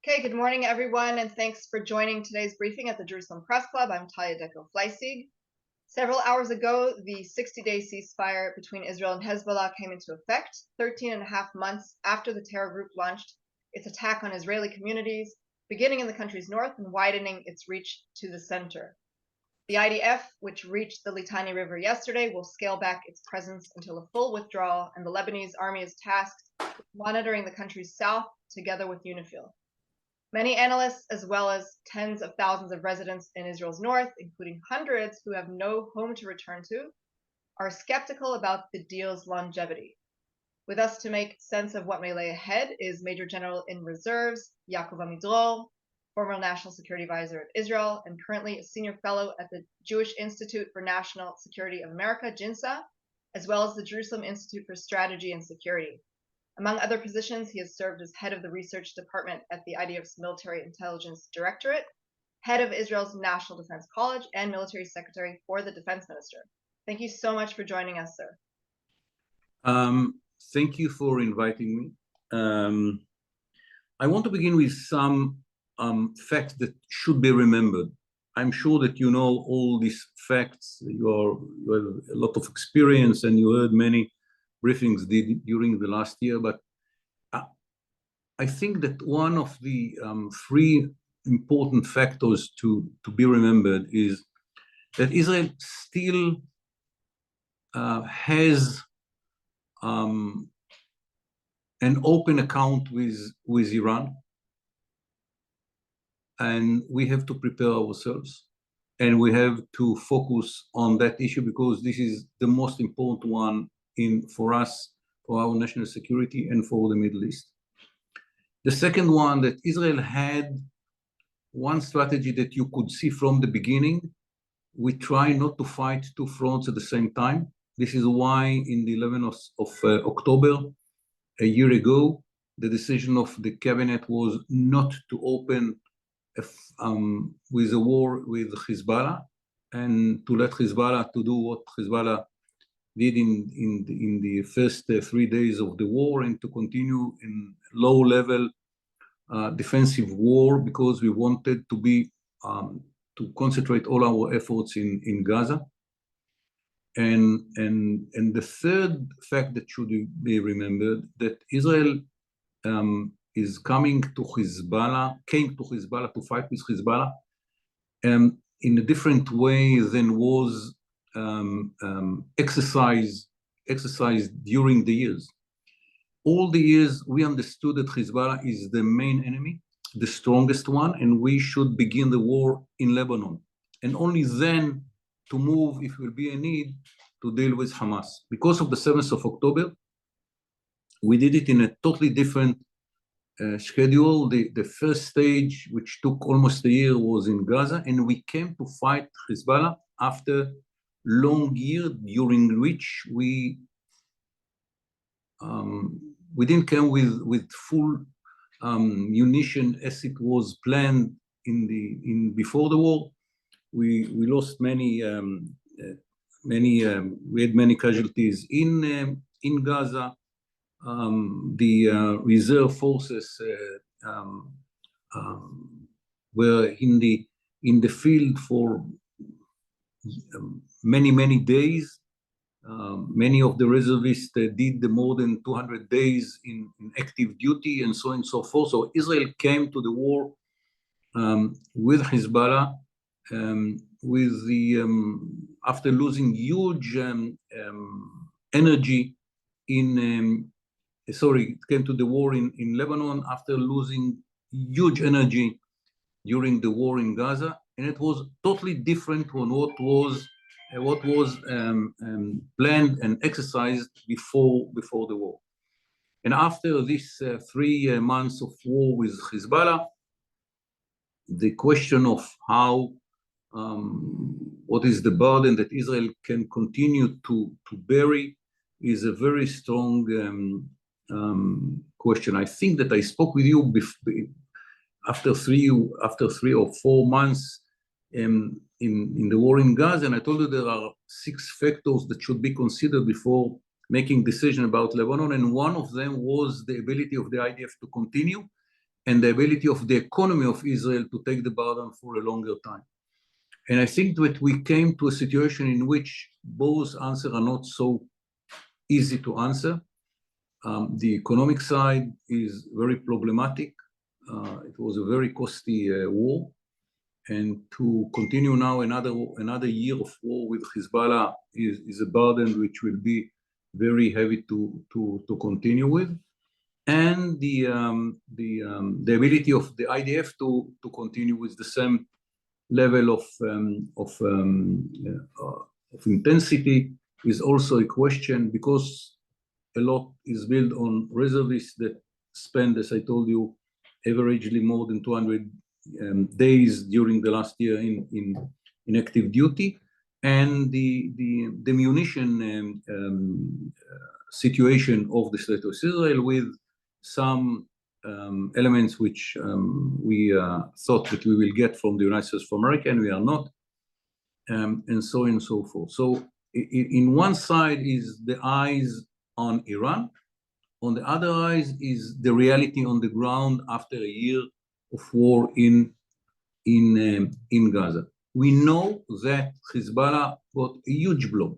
Okay, good morning, everyone, and thanks for joining today's briefing at the Jerusalem Press Club. I'm Talia Deco-Fleissig. Several hours ago, the 60-day ceasefire between Israel and Hezbollah came into effect, 13 and a half months after the terror group launched its attack on Israeli communities, beginning in the country's north and widening its reach to the center. The IDF, which reached the Litani River yesterday, will scale back its presence until a full withdrawal, and the Lebanese army is tasked with monitoring the country's south together with UNIFIL. Many analysts, as well as tens of thousands of residents in Israel's north, including hundreds who have no home to return to, are skeptical about the deal's longevity. With us to make sense of what may lay ahead is Major General in Reserves, Yaakov Amidror, former National Security Advisor of Israel, and currently a senior fellow at the Jewish Institute for National Security of America, JINSA, as well as the Jerusalem Institute for Strategy and Security. Among other positions, he has served as head of the research department at the IDF's Military Intelligence Directorate, head of Israel's National Defense College, and military secretary for the defense minister. Thank you so much for joining us, sir. Thank you for inviting me. I want to begin with some facts that should be remembered. I'm sure that you know all these facts. You have a lot of experience and you heard many briefings during the last year, but I think that one of the three important factors to be remembered is that Israel still has an open account with Iran, and we have to prepare ourselves, and we have to focus on that issue because this is the most important one for us, for our national security, and for the Middle East. The second one, that Israel had one strategy that you could see from the beginning. We try not to fight two fronts at the same time. This is why in the 11th of October, a year ago, the decision of the cabinet was not to open with a war with Hezbollah and to let Hezbollah to do what Hezbollah did in the first 3 days of the war, and to continue in low-level defensive war, because we wanted to concentrate all our efforts in Gaza. And the third fact that should be remembered, that Israel came to Hezbollah to fight with Hezbollah in a different way than was exercised during the years. All the years we understood that Hezbollah is the main enemy, the strongest one, and we should begin the war in Lebanon, and only then to move, if will be a need, to deal with Hamas. Because of the 7th of October, we did it in a totally different schedule. The first stage, which took almost a year, was in Gaza, and we came to fight Hezbollah after long year, during which we didn't come with full munition as it was planned before the war. We lost many we had many casualties in Gaza. The reserve forces were in the field for many days. Many of the reservists did more than 200 days in active duty, and so on and so forth. So Israel came to the war with Hezbollah, after losing huge energy came to the war in Lebanon after losing huge energy during the war in Gaza, and it was totally different from what was planned and exercised before the war. And after this 3 months of war with Hezbollah, the question of what is the burden that Israel can continue to bury is a very strong question. I think that I spoke with you after three or 4 months in the war in Gaza, and I told you there are 6 factors that should be considered before making decision about Lebanon, and one of them was the ability of the IDF to continue, and the ability of the economy of Israel to take the burden for a longer time. And I think that we came to a situation in which both answers are not so easy to answer. The economic side is very problematic. It was a very costly war. And to continue now another year of war with Hezbollah is a burden which will be very heavy to continue with. And the ability of the IDF to continue with the same level of intensity is also a question, because a lot is built on reservists that spend, as I told you, averagely more than 200 days during the last year in active duty, and the munition situation of the state of Israel, with some elements which we thought that we will get from the United States of America, and we are not, and so on and so forth. So in one side is the eyes on Iran, on the other eyes is the reality on the ground after a year of war in Gaza. We know that Hezbollah got a huge blow.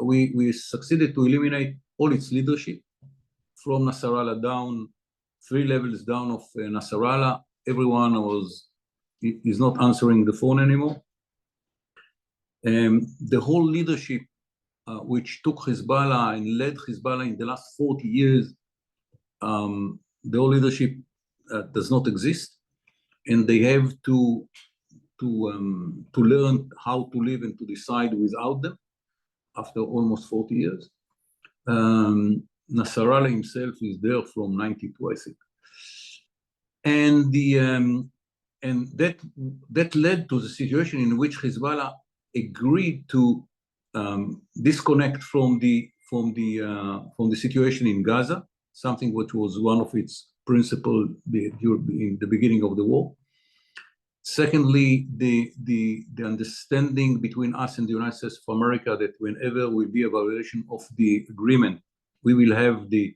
We succeeded to eliminate all its leadership from Nasrallah down, 3 levels down of Nasrallah. Everyone is not answering the phone anymore. The whole leadership which took Hezbollah and led Hezbollah in the last 40 years, the whole leadership does not exist, and they have to learn how to live and to decide without them after almost 40 years. Nasrallah himself is there from 92, I think, and that led to the situation in which Hezbollah agreed to disconnect from the situation in Gaza, something which was one of its principles in the beginning of the war. Secondly, the understanding between us and the United States of America that whenever will be a violation of the agreement, we will have the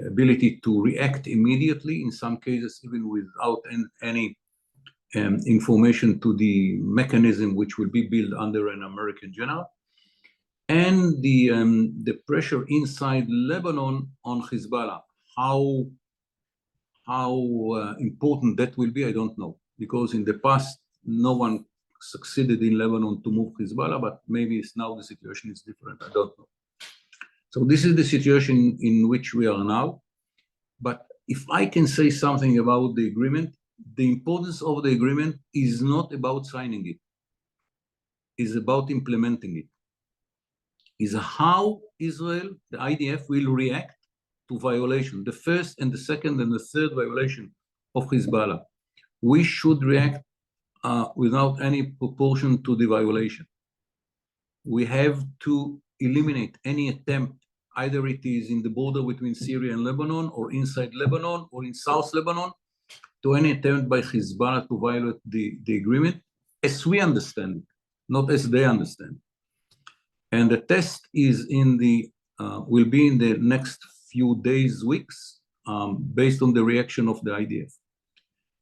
ability to react immediately, in some cases even without any information to the mechanism which will be built under an American general. And the pressure inside Lebanon on Hezbollah, how important that will be, I don't know, because in the past no one succeeded in Lebanon to move Hezbollah, but maybe now the situation is different, I don't know. So this is the situation in which we are now. But if I can say something about the agreement, the importance of the agreement is not about signing it, it's about implementing it. Is how Israel, the IDF, will react to violation, the first and the second and the third violation of Hezbollah. We should react without any proportion to the violation. We have to eliminate any attempt, either it is in the border between Syria and Lebanon, or inside Lebanon, or in South Lebanon, to any attempt by Hezbollah to violate the agreement, as we understand it, not as they understand. And the test is will be in the next few days, weeks, based on the reaction of the IDF.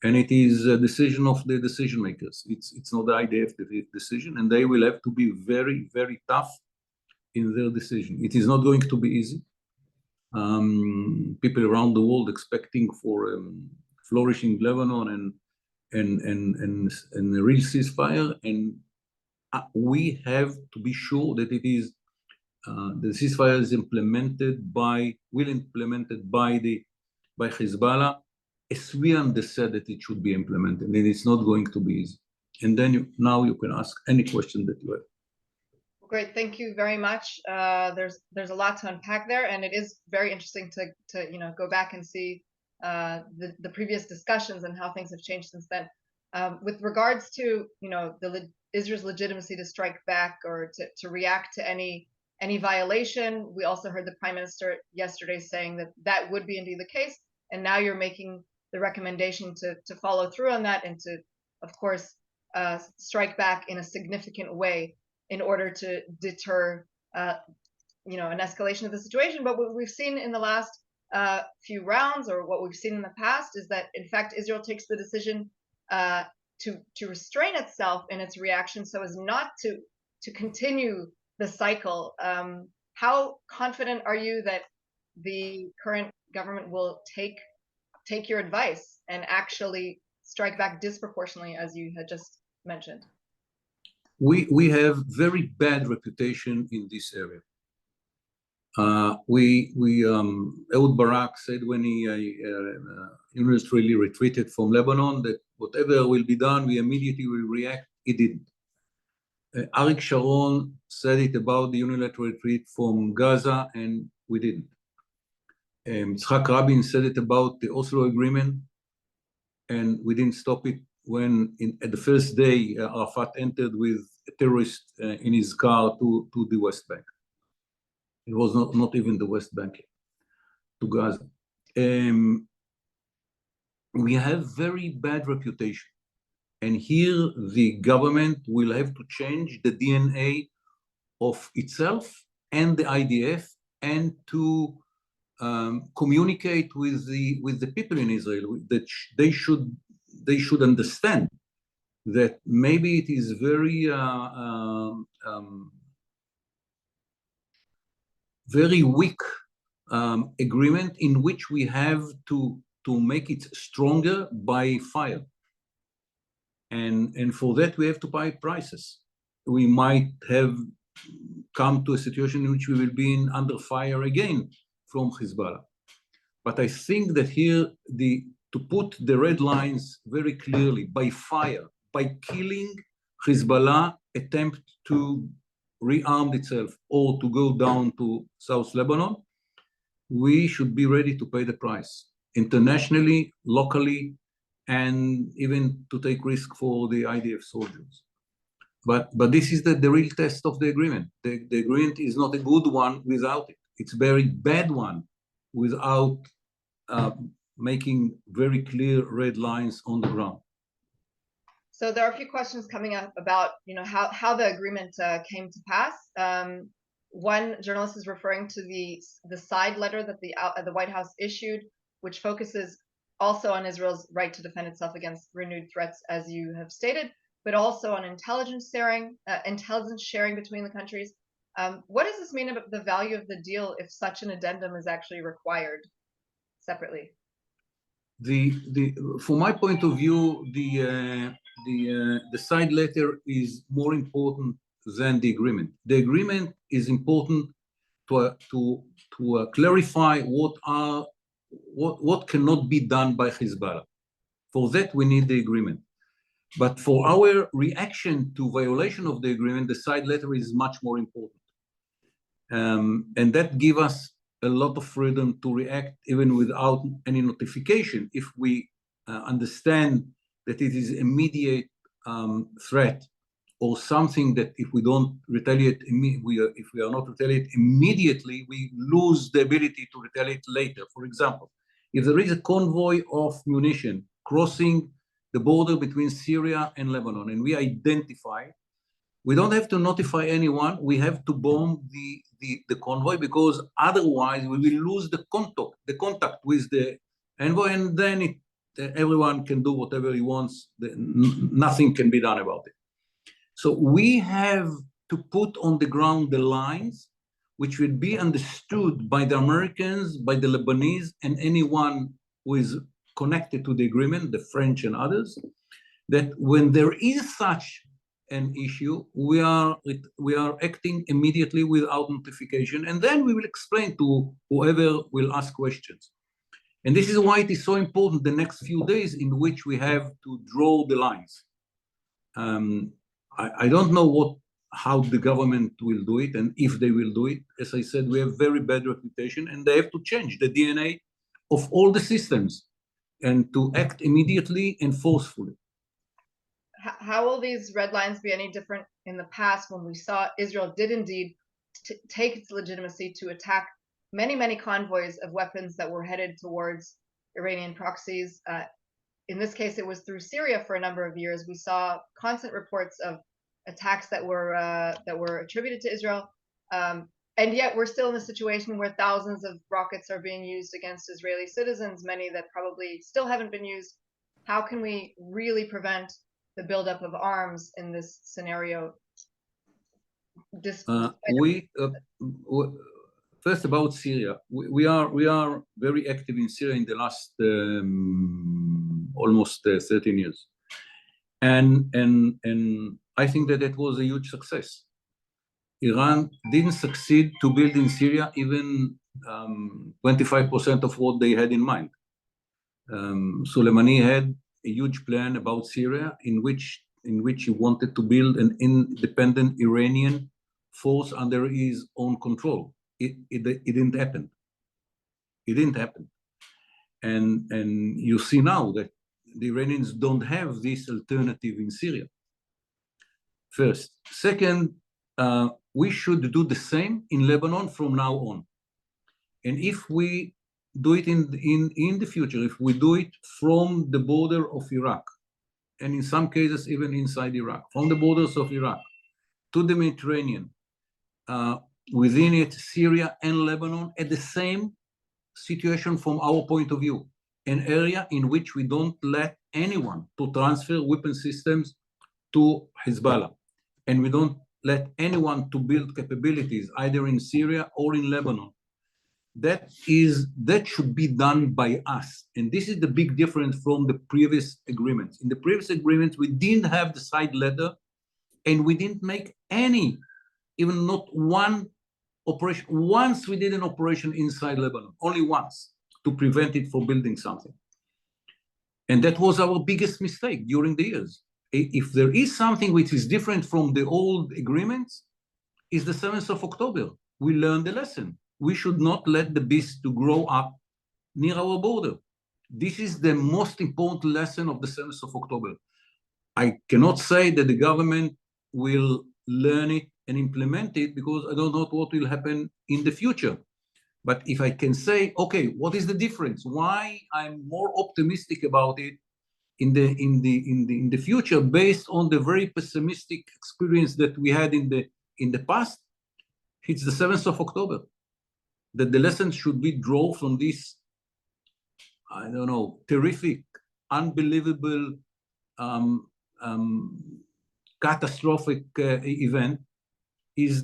And it is a decision of the decision makers. It's not the IDF decision, and they will have to be very, very tough in their decision. It is not going to be easy. People around the world expecting for flourishing Lebanon and a real ceasefire, and we have to be sure that it is the ceasefire is implemented by Hezbollah as we understand that it should be implemented, and it's not going to be easy. And then now you can ask any question that you have. Great, thank you very much. There's a lot to unpack there, and it is very interesting to go back and see the previous discussions and how things have changed since then. With regards to Israel's legitimacy to strike back or to react to any violation, we also heard the Prime Minister yesterday saying that would be indeed the case, and now you're making the recommendation to follow through on that and to, of course, strike back in a significant way in order to deter an escalation of the situation. But what we've seen in the last few rounds, or what we've seen in the past, is that in fact Israel takes the decision to restrain itself in its reaction so as not to continue the cycle. How confident are you that the current government will take your advice and actually strike back disproportionately, as you had just mentioned? We have very bad reputation in this area. Ehud Barak said when he unilaterally retreated from Lebanon that whatever will be done, we immediately will react. He didn't. Arik Sharon said it about the unilateral retreat from Gaza, and we didn't. Yitzhak Rabin said it about the Oslo Agreement, and we didn't stop it when, at the first day, Arafat entered with a terrorist in his car to the West Bank. It was not even the West Bank yet, to Gaza. We have very bad reputation. And here the government will have to change the DNA of itself and the IDF, and to communicate with the people in Israel that they should understand that maybe it is very very weak agreement in which we have to make it stronger by fire. And for that we have to pay prices. We might have come to a situation in which we will be under fire again from Hezbollah. But I think that here to put the red lines very clearly, by fire, by killing Hezbollah attempt to rearm itself or to go down to South Lebanon, we should be ready to pay the price internationally, locally, and even to take risk for the IDF soldiers. But this is the real test of the agreement. The agreement is not a good one without it. It's a very bad one without making very clear red lines on the ground. So there are a few questions coming up about how the agreement came to pass. One journalist is referring to the side letter that the White House issued, which focuses also on Israel's right to defend itself against renewed threats, as you have stated, but also on intelligence sharing between the countries. What does this mean about the value of the deal if such an addendum is actually required separately? From my point of view, the side letter is more important than the agreement. The agreement is important to clarify what cannot be done by Hezbollah. For that, we need the agreement. But for our reaction to violation of the agreement, the side letter is much more important. And that gives us a lot of freedom to react even without any notification if we understand that it is immediate threat, or something that if we don't retaliate, if we are not retaliate immediately, we lose the ability to retaliate later. For example, if there is a convoy of munition crossing the border between Syria and Lebanon, and we identify, we don't have to notify anyone. We have to bomb the convoy, because otherwise we will lose the contact with the envoy, and then everyone can do whatever he wants. Nothing can be done about it. So we have to put on the ground the lines which will be understood by the Americans, by the Lebanese, and anyone who is connected to the agreement, the French and others, that when there is such an issue, we are acting immediately without notification, and then we will explain to whoever will ask questions. And this is why it is so important the next few days in which we have to draw the lines. I don't know how the government will do it, and if they will do it. As I said, we have very bad reputation, and they have to change the DNA of all the systems and to act immediately and forcefully. How will these red lines be any different in the past, when we saw Israel did indeed take its legitimacy to attack many convoys of weapons that were headed towards Iranian proxies? In this case, it was through Syria for a number of years. We saw constant reports of attacks that were attributed to Israel. And yet we're still in a situation where thousands of rockets are being used against Israeli citizens, many that probably still haven't been used. How can we really prevent the buildup of arms in this scenario? First about Syria, we are very active in Syria in the last almost 13 years, and I think that it was a huge success. Iran didn't succeed to build in Syria even 25% of what they had in mind. Soleimani had a huge plan about Syria in which he wanted to build an independent Iranian force under his own control. It didn't happen. It didn't happen. And you see now that the Iranians don't have this alternative in Syria. First. Second, we should do the same in Lebanon from now on. And if we do it in the future, if we do it from the border of Iraq, and in some cases even inside Iraq, from the borders of Iraq to the Mediterranean, within it, Syria and Lebanon, at the same situation from our point of view, an area in which we don't let anyone to transfer weapon systems to Hezbollah, and we don't let anyone to build capabilities either in Syria or in Lebanon. That should be done by us, and this is the big difference from the previous agreements. In the previous agreements, we didn't have the side letter, and we didn't make any, even not one operation. Once we did an operation inside Lebanon, only once, to prevent it from building something. And that was our biggest mistake during the years. If there is something which is different from the old agreements, is the 7th of October. We learned the lesson. We should not let the beast to grow up near our border. This is the most important lesson of the 7th of October. I cannot say that the government will learn it and implement it because I don't know what will happen in the future. But if I can say, okay, what is the difference? Why I'm more optimistic about it in the future based on the very pessimistic experience that we had in the past? It's the 7th of October. That the lessons should be drawn from this, I don't know, terrific, unbelievable, catastrophic event. This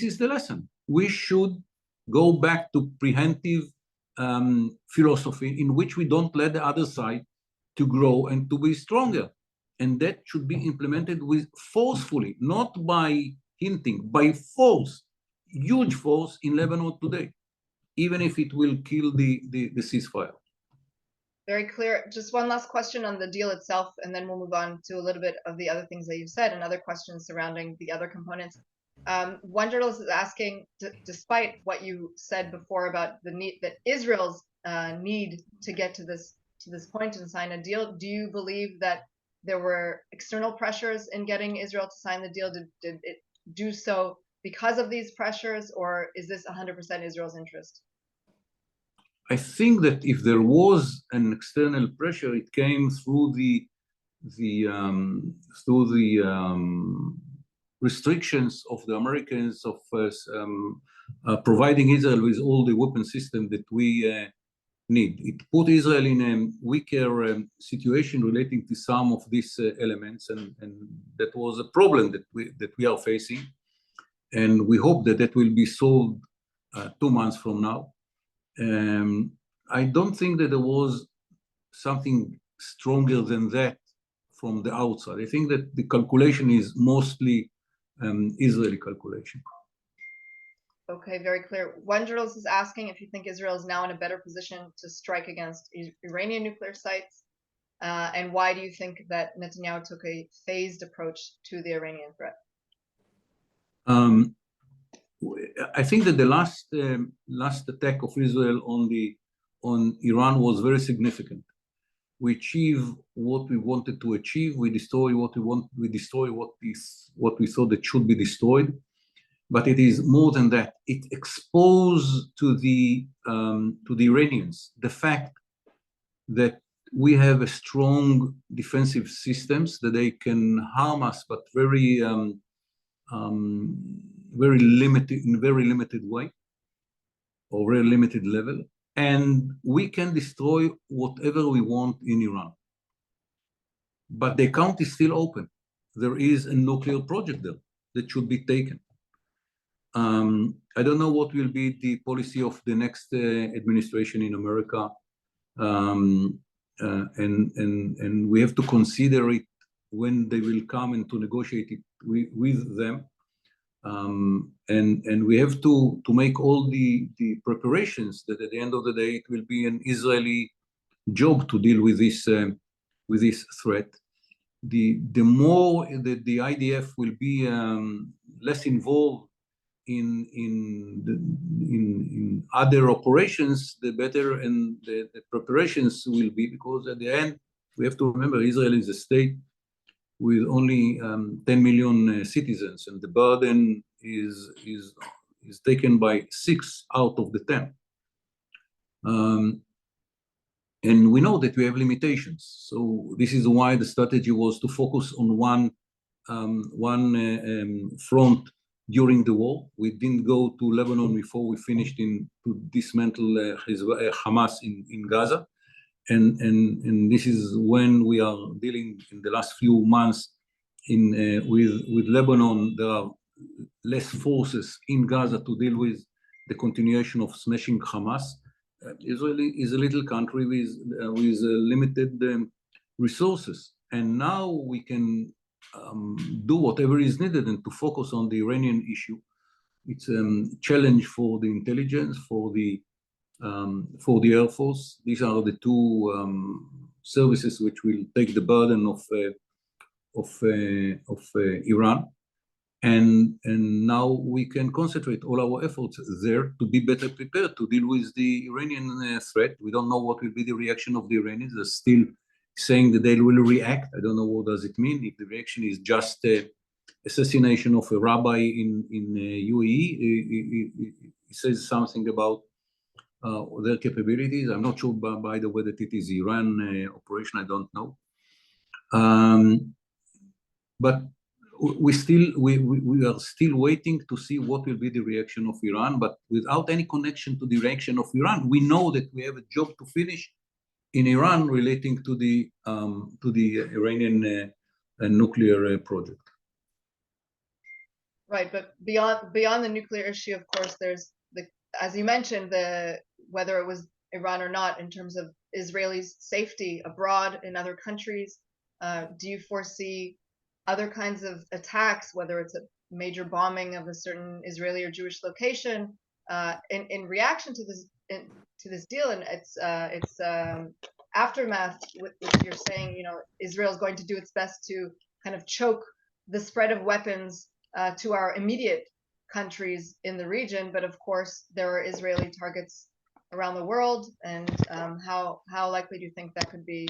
is the lesson. We should go back to preemptive philosophy in which we don't let the other side to grow and to be stronger. And that should be implemented forcefully, not by hinting, by force, huge force in Lebanon today, even if it will kill the ceasefire. Very clear. Just one last question on the deal itself, and then we'll move on to a little bit of the other things that you've said and other questions surrounding the other components. One journalist is asking, despite what you said before about the need that Israel's need to get to this point and sign a deal, do you believe that there were external pressures in getting Israel to sign the deal? Did it do so because of these pressures, or is this 100% Israel's interest? I think that if there was an external pressure, it came through the restrictions of the Americans of providing Israel with all the weapon system that we need. It put Israel in a weaker situation relating to some of these elements, and that was a problem that we are facing. And we hope that will be solved 2 months from now. I don't think that there was something stronger than that from the outside. I think that the calculation is mostly Israeli calculation. Okay, very clear. One journalist is asking if you think Israel is now in a better position to strike against Iranian nuclear sites, and why do you think that Netanyahu took a phased approach to the Iranian threat? I think that the last attack of Israel on Iran was very significant. We achieved what we wanted to achieve. We destroy what we want. We destroy what we thought that should be destroyed. But it is more than that. It exposed to the Iranians the fact that we have a strong defensive systems that they can harm us, but very very limited way, or very limited level, and we can destroy whatever we want in Iran. But the account is still open. There is a nuclear project there that should be taken. I don't know what will be the policy of the next administration in America, and we have to consider it when they will come and to negotiate it with them. And we have to make all the preparations that at the end of the day it will be an Israeli job to deal with this threat. The more that the IDF will be less involved in other operations, the better, and the preparations will be, because at the end we have to remember Israel is a state with only 10 million citizens, and the burden is taken by 6 out of the 10. And we know that we have limitations. So this is why the strategy was to focus on one front during the war. We didn't go to Lebanon before we finished to dismantle Hamas in Gaza. And this is when we are dealing in the last few months with Lebanon. There are less forces in Gaza to deal with the continuation of smashing Hamas. Israel is a little country with limited resources, and now we can do whatever is needed and to focus on the Iranian issue. It's a challenge for the intelligence, for the Air Force. These are the two services which will take the burden of Iran. And now we can concentrate all our efforts there to be better prepared to deal with the Iranian threat. We don't know what will be the reaction of the Iranians. They're still saying that they will react. I don't know what does it mean. If the reaction is just assassination of a rabbi in UAE, it says something about their capabilities. I'm not sure, by the way, that it is Iran operation. I don't know. But we are still waiting to see what will be the reaction of Iran, but without any connection to the reaction of Iran, we know that we have a job to finish in Iran relating to the Iranian nuclear project. Right, but beyond the nuclear issue, of course, there's as you mentioned, whether it was Iran or not, in terms of Israelis' safety abroad in other countries. Do you foresee other kinds of attacks, whether it's a major bombing of a certain Israeli or Jewish location, in reaction to this deal and its aftermath, which you're saying, Israel is going to do its best to kind of choke the spread of weapons to our immediate countries in the region, but of course there are Israeli targets around the world, and how likely do you think that could be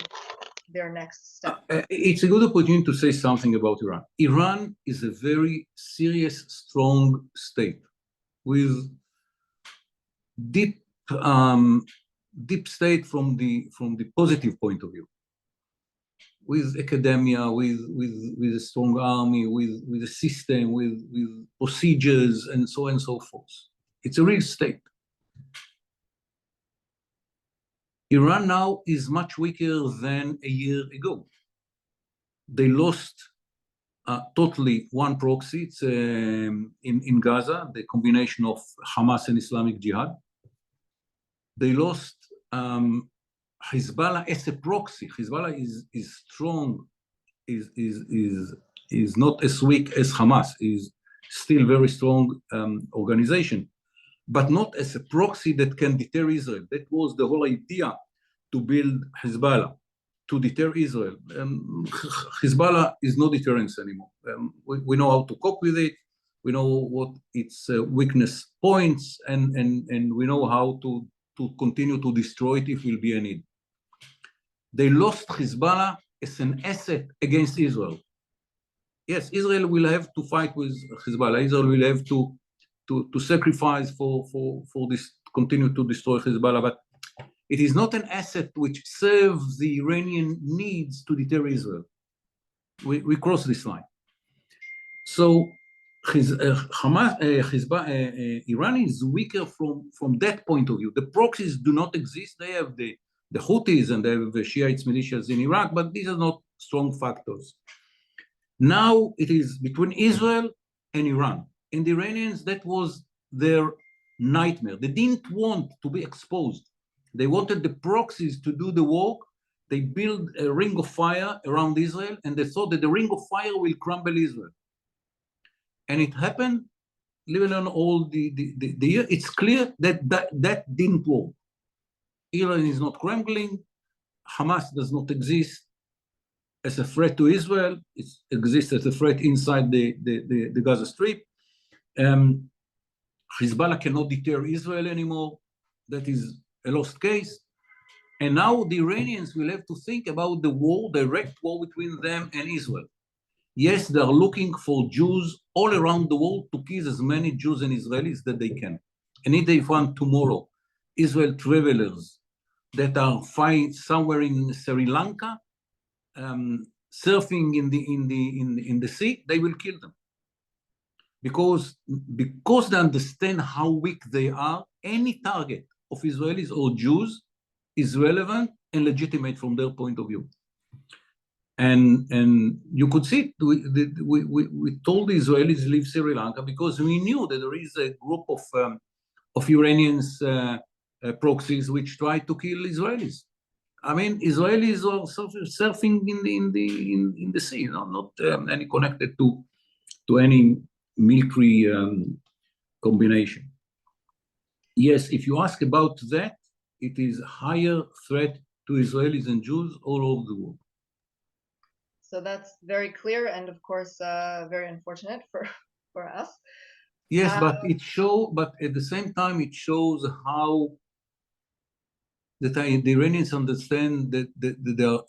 their next step? It's a good opportunity to say something about Iran. Iran is a very serious, strong state with deep state from the positive point of view, with academia, with a strong army, with a system, with procedures, and so on and so forth. It's a real state. Iran now is much weaker than a year ago. They lost totally one proxy. It's in Gaza, the combination of Hamas and Islamic Jihad. They lost Hezbollah as a proxy. Hezbollah is strong, is not as weak as Hamas, is still very strong organization, but not as a proxy that can deter Israel. That was the whole idea, to build Hezbollah, to deter Israel. Hezbollah is no deterrence anymore. We know how to cope with it. We know what its weakness points, and we know how to continue to destroy it if will be a need. They lost Hezbollah as an asset against Israel. Yes, Israel will have to fight with Hezbollah. Israel will have to sacrifice for this, continue to destroy Hezbollah, but it is not an asset which serves the Iranian needs to deter Israel. We cross this line. So Iran is weaker from that point of view. The proxies do not exist. They have the Houthis and they have the Shiite militias in Iraq, but these are not strong factors. Now it is between Israel and Iran. And the Iranians, that was their nightmare. They didn't want to be exposed. They wanted the proxies to do the work. They built a ring of fire around Israel, and they thought that the ring of fire will crumble Israel. And it happened, living on all the year. It's clear that didn't work. Iran is not crumbling. Hamas does not exist as a threat to Israel. It exists as a threat inside the Gaza Strip. Hezbollah cannot deter Israel anymore. That is a lost case. And now the Iranians will have to think about the war, direct war between them and Israel. Yes, they are looking for Jews all around the world to kill as many Jews and Israelis that they can. And if they find tomorrow Israel travelers that are flying somewhere in Sri Lanka, surfing in the sea, they will kill them. Because they understand how weak they are, any target of Israelis or Jews is relevant and legitimate from their point of view. And you could see it. We told the Israelis leave Sri Lanka because we knew that there is a group of Iranians proxies which try to kill Israelis. I mean, Israelis are surfing in the sea, not any connected to any military combination. Yes, if you ask about that, it is a higher threat to Israelis and Jews all over the world. So that's very clear and, of course, very unfortunate for us. Yes, but at the same time, it shows how the Iranians understand that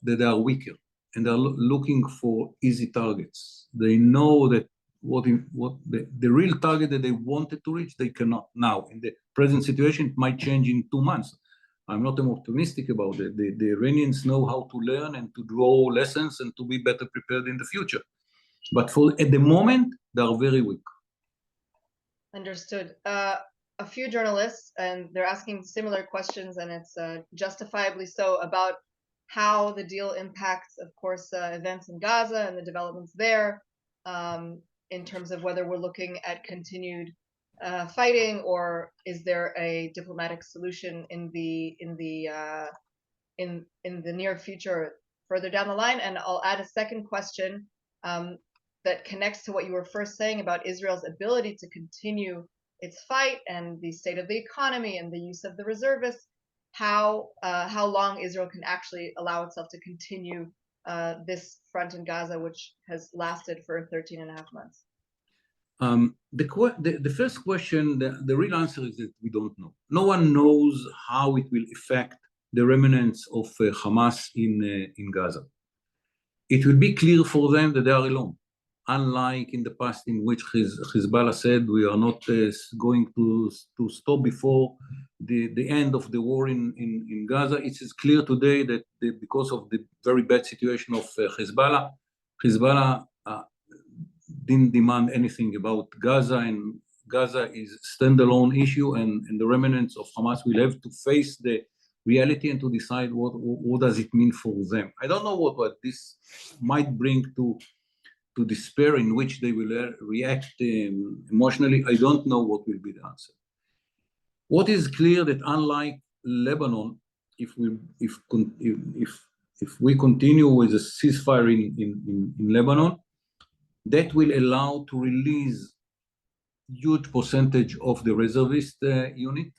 they are weaker and are looking for easy targets. They know that what the real target that they wanted to reach, they cannot now. In the present situation, it might change in 2 months. I'm not optimistic about it. The Iranians know how to learn and to draw lessons and to be better prepared in the future. But at the moment, they are very weak. Understood. A few journalists, and they're asking similar questions, and it's justifiably so, about how the deal impacts, of course, events in Gaza and the developments there, in terms of whether we're looking at continued fighting, or is there a diplomatic solution in the near future, further down the line. And I'll add a second question that connects to what you were first saying about Israel's ability to continue its fight and the state of the economy and the use of the reservists. How long Israel can actually allow itself to continue this front in Gaza, which has lasted for 13 and a half months. The first question, the real answer is that we don't know. No one knows how it will affect the remnants of Hamas in Gaza. It will be clear for them that they are alone. Unlike in the past, in which Hezbollah said we are not going to stop before the end of the war in Gaza, it is clear today that because of the very bad situation of Hezbollah didn't demand anything about Gaza, and Gaza is a standalone issue, and the remnants of Hamas will have to face the reality and to decide what does it mean for them. I don't know what this might bring to despair, in which they will react emotionally. I don't know what will be the answer. What is clear that unlike Lebanon, if we continue with a ceasefire in Lebanon, that will allow to release huge percentage of the reservist unit,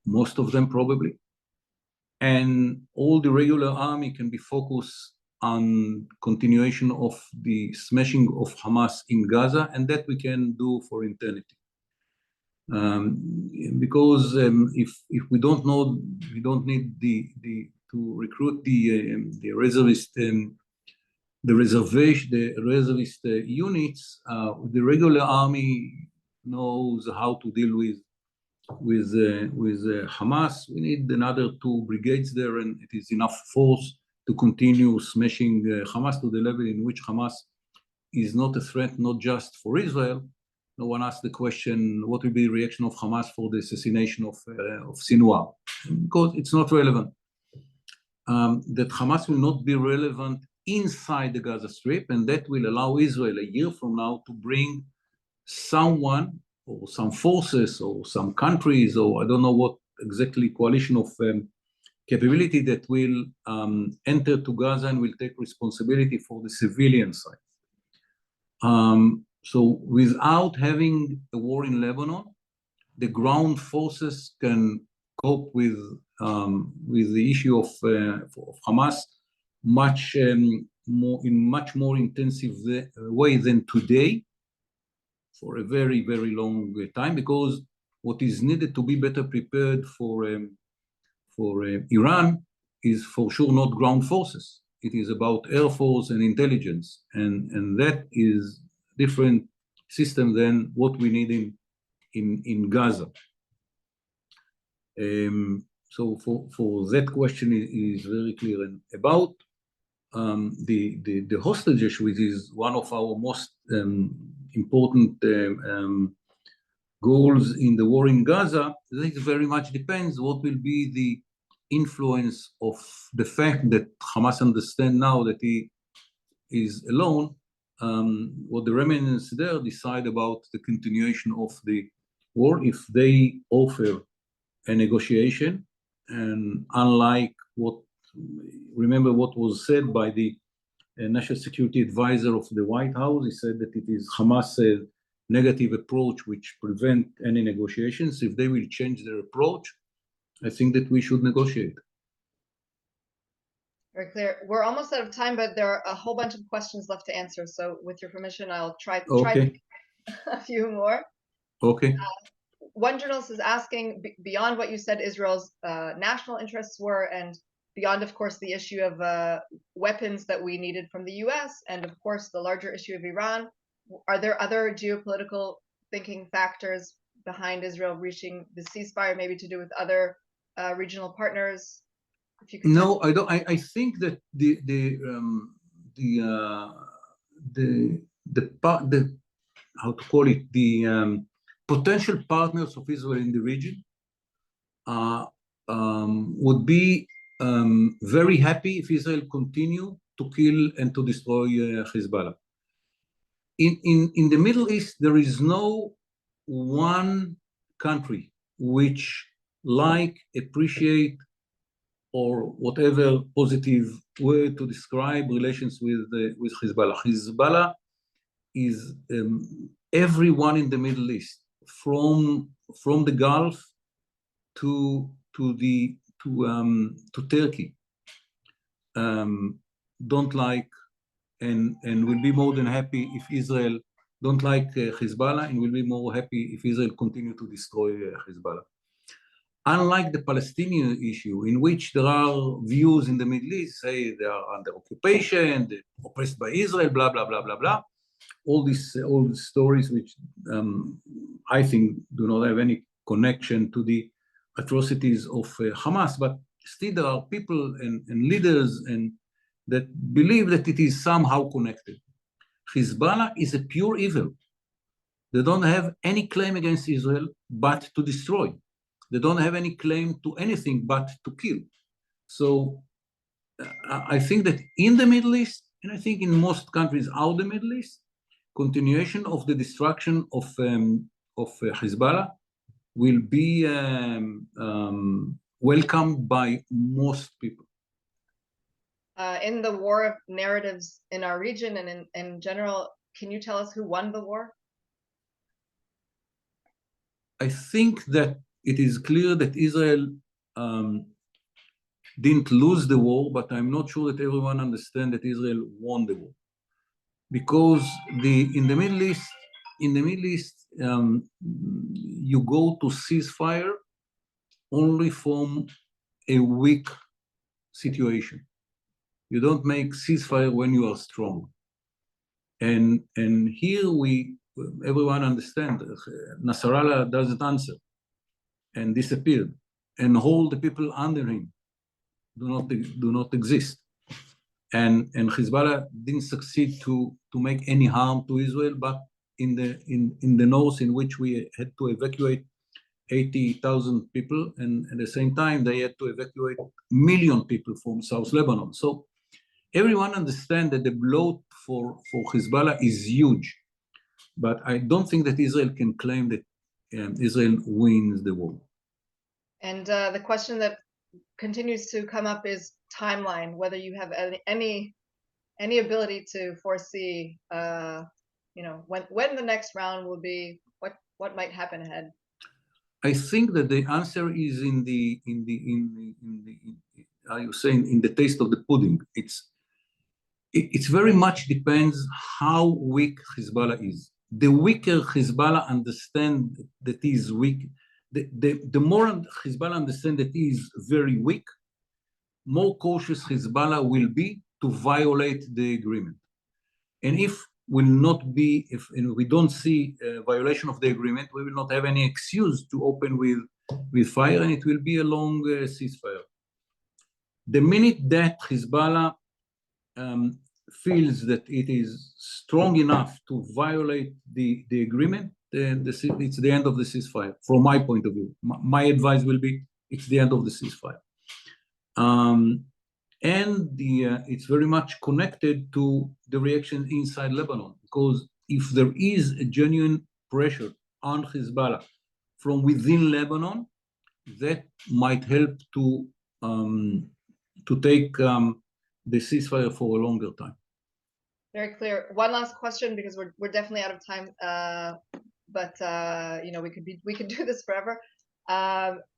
most of them probably, and all the regular army can be focused on continuation of the smashing of Hamas in Gaza, and that we can do for eternity. Because if we don't know, we don't need to recruit the reservist. The reservist units, the regular army knows how to deal with Hamas. We need another 2 brigades there, and it is enough force to continue smashing Hamas to the level in which Hamas is not a threat, not just for Israel. No one asked the question, what will be the reaction of Hamas for the assassination of Sinwar? Because it's not relevant. That Hamas will not be relevant inside the Gaza Strip, and that will allow Israel a year from now to bring someone or some forces or some countries, or I don't know what exactly, coalition of capability that will enter to Gaza and will take responsibility for the civilian side. So without having a war in Lebanon, the ground forces can cope with the issue of Hamas much more intensive way than today, for a very, very long time, because what is needed to be better prepared for Iran is for sure not ground forces. It is about air force and intelligence, and that is different system than what we need in Gaza. So for that question is very clear. And about the hostages, which is one of our most important goals in the war in Gaza, this very much depends what will be the influence of the fact that Hamas understand now that he is alone, what the remnants there decide about the continuation of the war. If they offer a negotiation, and unlike remember what was said by the National Security Advisor of the White House, he said that it is Hamas' negative approach which prevent any negotiations. If they will change their approach, I think that we should negotiate. Very clear. We're almost out of time, but there are a whole bunch of questions left to answer. So with your permission, I'll try a few more. Okay. One journalist is asking, beyond what you said Israel's national interests were, and beyond, of course, the issue of weapons that we needed from the US, and of course, the larger issue of Iran, are there other geopolitical thinking factors behind Israel reaching the ceasefire, maybe to do with other regional partners? If you could no, I don't. I think that the how to call it, the potential partners of Israel in the region would be very happy if Israel continue to kill and to destroy Hezbollah. In the Middle East, there is no one country which appreciate, or whatever positive word to describe relations with Hezbollah. Hezbollah is everyone in the Middle East, from the Gulf to Turkey, don't like and will be more than happy if Israel don't like Hezbollah, and will be more happy if Israel continue to destroy Hezbollah. Unlike the Palestinian issue, in which there are views in the Middle East, say they are under occupation, they're oppressed by Israel, blah, blah, blah, blah, blah. All these stories which I think do not have any connection to the atrocities of Hamas, but still there are people and leaders that believe that it is somehow connected. Hezbollah is a pure evil. They don't have any claim against Israel but to destroy. They don't have any claim to anything but to kill. So I think that in the Middle East, and I think in most countries out of the Middle East, continuation of the destruction of Hezbollah will be welcomed by most people. In the war of narratives in our region and in general, can you tell us who won the war? I think that it is clear that Israel didn't lose the war, but I'm not sure that everyone understands that Israel won the war. Because in the Middle East, you go to ceasefire only from a weak situation. You don't make ceasefire when you are strong. And here everyone understands Nasrallah doesn't answer and disappeared, and all the people under him do not exist. and Hezbollah didn't succeed to make any harm to Israel, but in the north, in which we had to evacuate 80,000 people, and at the same time they had to evacuate 1 million people from South Lebanon. So everyone understands that the blow for Hezbollah is huge, but I don't think that Israel can claim that Israel wins the war. And the question that continues to come up is timeline, whether you have any ability to foresee, when the next round will be, what might happen ahead. I think that the answer is in the taste of the pudding. It's very much depends how weak Hezbollah is. The weaker Hezbollah understand that he is weak, the more Hezbollah understand that he is very weak, more cautious Hezbollah will be to violate the agreement. And if we don't see a violation of the agreement, we will not have any excuse to open with fire, and it will be a long ceasefire. The minute that Hezbollah feels that it is strong enough to violate the agreement, then it's the end of the ceasefire. From my point of view, my advice will be it's the end of the ceasefire. And it's very much connected to the reaction inside Lebanon, because if there is a genuine pressure on Hezbollah from within Lebanon, that might help to take the ceasefire for a longer time. Very clear. One last question, because we're definitely out of time, but we could do this forever.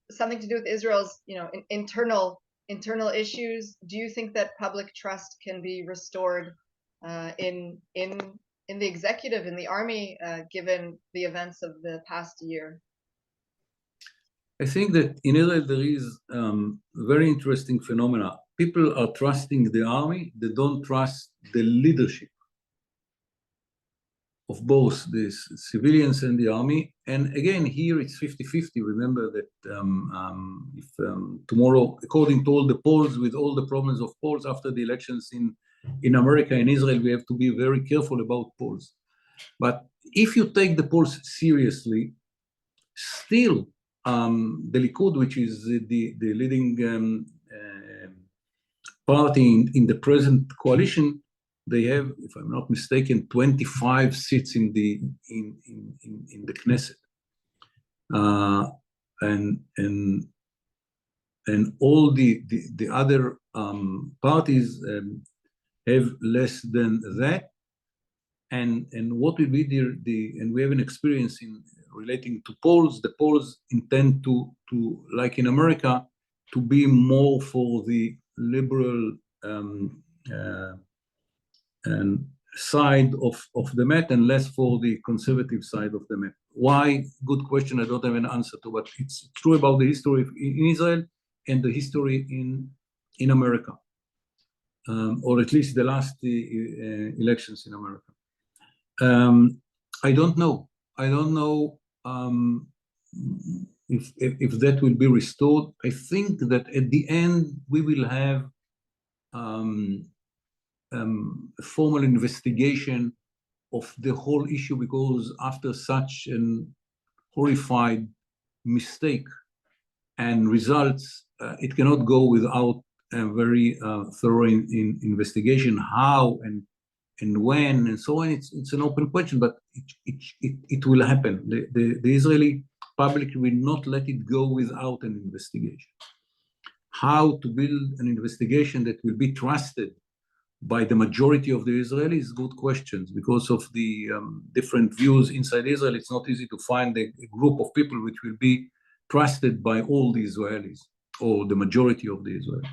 Something to do with Israel's internal issues. Do you think that public trust can be restored in the executive, in the army, given the events of the past year? I think that in Israel there is very interesting phenomena. People are trusting the army, they don't trust the leadership of both the civilians and the army. And again, here it's 50-50. Remember that if tomorrow, according to all the polls, with all the problems of polls after the elections in America and Israel, we have to be very careful about polls. But if you take the polls seriously, still the Likud, which is the leading party in the present coalition, they have, if I'm not mistaken, 25 seats in the Knesset, and all the other parties have less than that. And what will be and we have an experience in relating to polls. The polls intend to like in America, to be more for the liberal and side of the mat, and less for the conservative side of the mat. Why? Good question. I don't have an answer to, but it's true about the history in Israel and the history in America, or at least the last elections in America. I don't know if that will be restored. I think that at the end we will have a formal investigation of the whole issue, because after such an horrified mistake and results, it cannot go without a very thorough investigation. How and when and so on, it's an open question, but it will happen. The Israeli public will not let it go without an investigation. How to build an investigation that will be trusted by the majority of the Israelis? Good questions. Because of the different views inside Israel, it's not easy to find a group of people which will be trusted by all the Israelis, or the majority of the Israelis.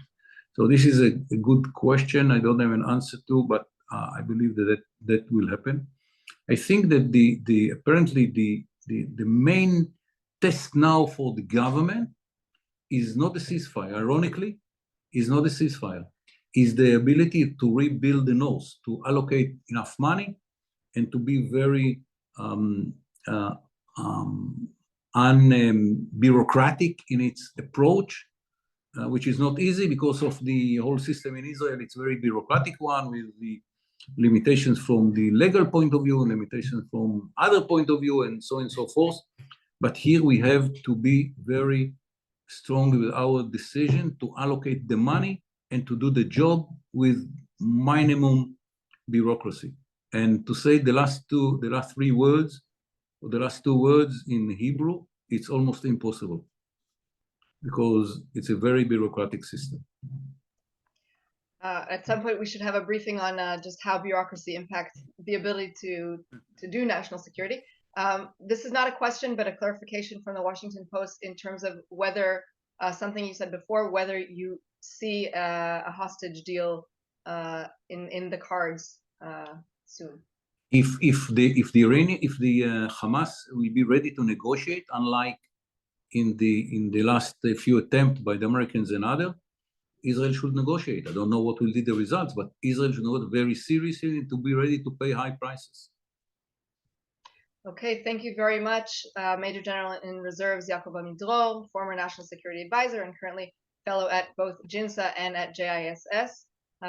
So this is a good question. I don't have an answer to, but I believe that will happen. I think that apparently the main test now for the government is not the ceasefire. Ironically, is not the ceasefire. Is the ability to rebuild the north, to allocate enough money, and to be very unbureaucratic in its approach, which is not easy because of the whole system in Israel. It's a very bureaucratic one with the limitations from the legal point of view, limitations from other point of view, and so on and so forth. But here we have to be very strong with our decision to allocate the money and to do the job with minimum bureaucracy. And to say the last three words, or the last two words in Hebrew, it's almost impossible because it's a very bureaucratic system. At some point, we should have a briefing on just how bureaucracy impacts the ability to do national security. This is not a question, but a clarification from the Washington Post in terms of whether something you said before, whether you see a hostage deal in the cards soon. If the Hamas will be ready to negotiate, unlike in the last few attempts by the Americans and others, Israel should negotiate. I don't know what will be the results, but Israel should know very seriously to be ready to pay high prices. Okay, thank you very much, Major General in Reserves Yaakov Amidror, former National Security Advisor and currently fellow at both JINSA and at JISS.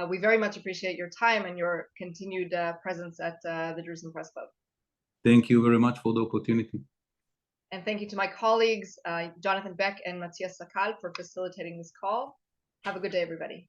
We very much appreciate your time and your continued presence at the Jerusalem Press Club. Thank you very much for the opportunity. And thank you to my colleagues, Jonathan Beck and Matthias Sakal, for facilitating this call. Have a good day, everybody.